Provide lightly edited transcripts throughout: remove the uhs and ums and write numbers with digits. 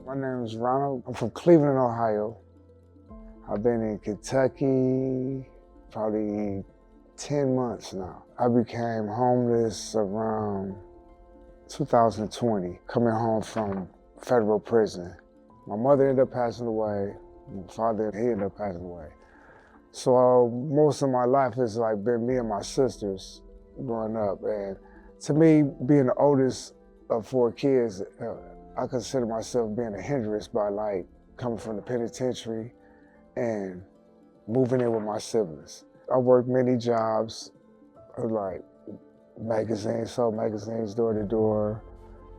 My name is Ronald. I'm from Cleveland, Ohio. I've been in Kentucky probably 10 months now. I became homeless around 2020, coming home from federal prison. My mother ended up passing away. My father, he ended up passing away. So most of my life has like been me and my sisters growing up. And to me, being the oldest of 4 kids, I consider myself being a hindrance by like coming from the penitentiary and moving in with my siblings. I worked many jobs, like magazines, sold magazines door to door,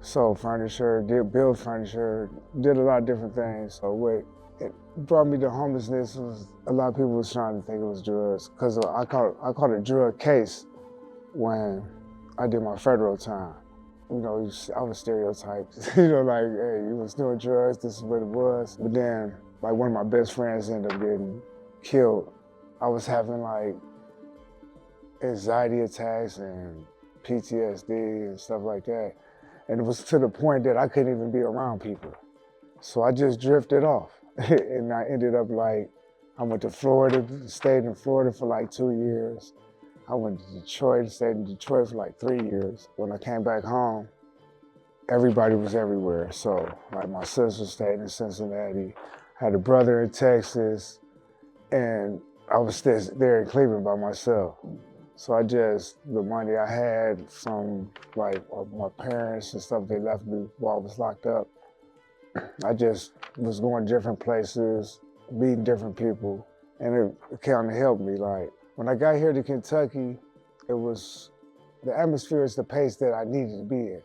sold furniture, did build furniture, did a lot of different things. So what it brought me to homelessness was a lot of people was trying to think it was drugs, because I caught a drug case when I did my federal time. You know, I was stereotyped, you know, like, hey, you was doing drugs, this is what it was. But then, like, one of my best friends ended up getting killed. I was having, like, anxiety attacks and PTSD and stuff like that. And it was to the point that I couldn't even be around people. So I just drifted off. And I ended up, like, I went to Florida, stayed in Florida for, like, 2 years. I went to Detroit, stayed in Detroit for like 3 years. When I came back home, everybody was everywhere. So like my sister stayed in Cincinnati, had a brother in Texas, and I was still there in Cleveland by myself. So the money I had from like my parents and stuff, they left me while I was locked up. I just was going different places, meeting different people, and it kind of helped me. Like, when I got here to Kentucky, the atmosphere is the pace that I needed to be in.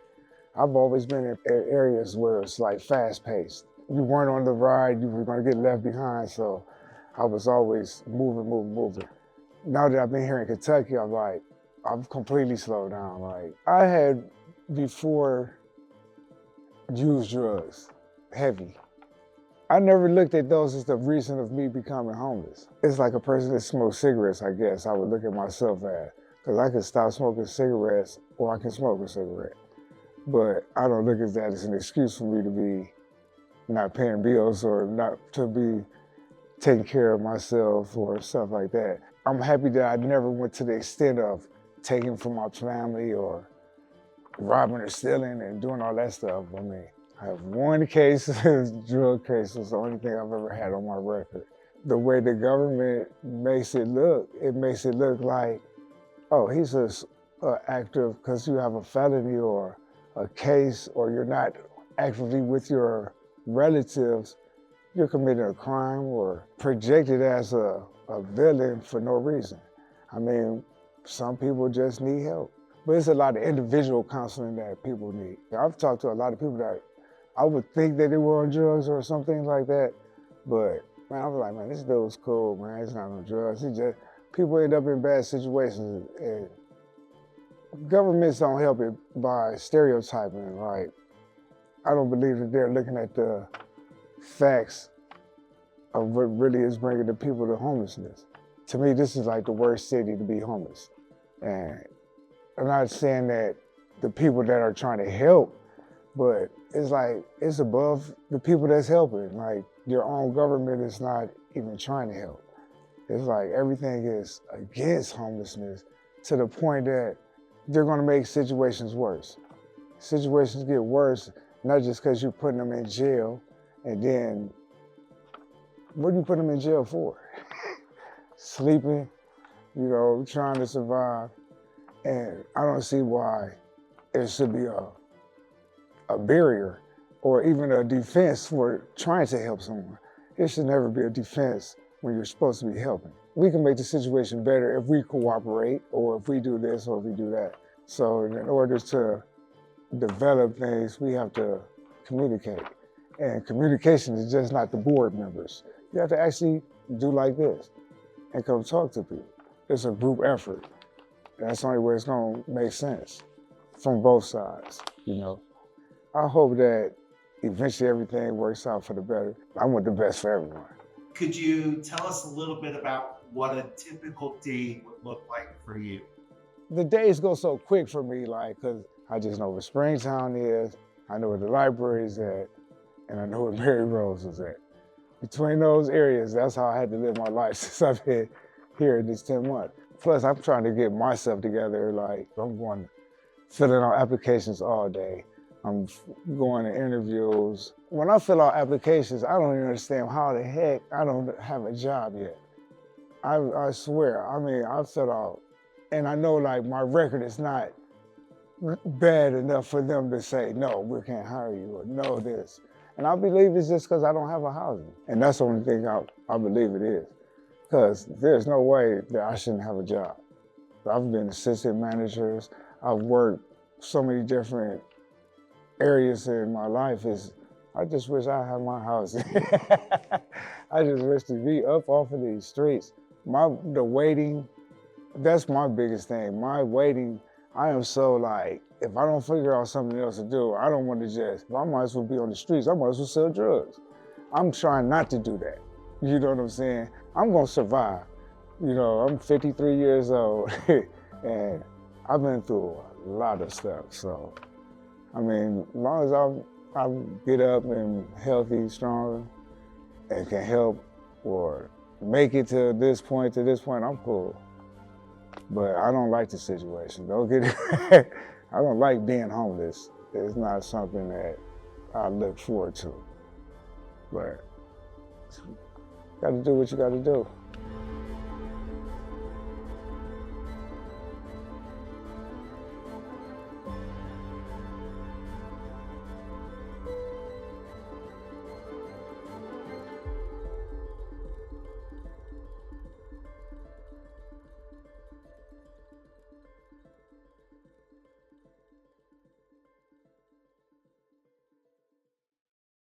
I've always been in areas where it's like fast paced. You weren't on the ride, you were gonna get left behind, so I was always moving. Now that I've been here in Kentucky, I've completely slowed down. Like, I had before used drugs, heavy. I never looked at those as the reason of me becoming homeless. It's like a person that smokes cigarettes, I guess, I would look at myself as. Because I could stop smoking cigarettes or I can smoke a cigarette. But I don't look at that as an excuse for me to be not paying bills or not to be taking care of myself or stuff like that. I'm happy that I never went to the extent of taking from my family or robbing or stealing and doing all that stuff. I mean, I have one case, drug case was the only thing I've ever had on my record. The way the government makes it look like, oh, he's an active because you have a felony or a case or you're not actively with your relatives, you're committing a crime or projected as a villain for no reason. I mean, some people just need help. But it's a lot of individual counseling that people need. I've talked to a lot of people that I would think that they were on drugs or something like that, but man, I was like, man, this dude's cool, man. He's not on drugs. People end up in bad situations, and governments don't help it by stereotyping. Like, I don't believe that they're looking at the facts of what really is bringing the people to homelessness. To me, this is like the worst city to be homeless. And I'm not saying that the people that are trying to help, but it's like, it's above the people that's helping. Like, your own government is not even trying to help. It's like everything is against homelessness to the point that they're gonna make situations worse. Situations get worse, not just because you're putting them in jail, and then, what do you put them in jail for? Sleeping, you know, trying to survive. And I don't see why it should be a barrier or even a defense for trying to help someone. It should never be a defense when you're supposed to be helping. We can make the situation better if we cooperate or if we do this or if we do that. So in order to develop things, we have to communicate. And communication is just not the board members. You have to actually do like this and come talk to people. It's a group effort. That's the only way it's gonna make sense from both sides, you know. I hope that eventually everything works out for the better. I want the best for everyone. Could you tell us a little bit about what a typical day would look like for you? The days go so quick for me, like, cause I just know where Springtown is, I know where the library is at, and I know where Mary Rose was at. Between those areas, that's how I had to live my life since I've been here in this 10 months. Plus, I'm trying to get myself together. Like, I'm going filling out applications all day. I'm going to interviews. When I fill out applications, I don't even understand how the heck I don't have a job yet. I swear, I mean, I fill out, and I know like my record is not bad enough for them to say, no, we can't hire you, or no this. And I believe it's just because I don't have a housing. And that's the only thing I believe it is. Because there's no way that I shouldn't have a job. I've been assistant managers. I've worked so many different areas in my life. I just wish I had my housing. I just wish to be up off of these streets. The waiting, that's my biggest thing. My waiting, I am so like, if I don't figure out something else to do, I don't want to just, I might as well be on the streets. I might as well sell drugs. I'm trying not to do that. You know what I'm saying? I'm gonna survive. You know, I'm 53 years old and I've been through a lot of stuff. So, I mean, as long as I get up and healthy, strong, and can help or make it to this point, I'm cool. But I don't like the situation. Don't get it. I don't like being homeless. It's not something that I look forward to. But you gotta do what you gotta do.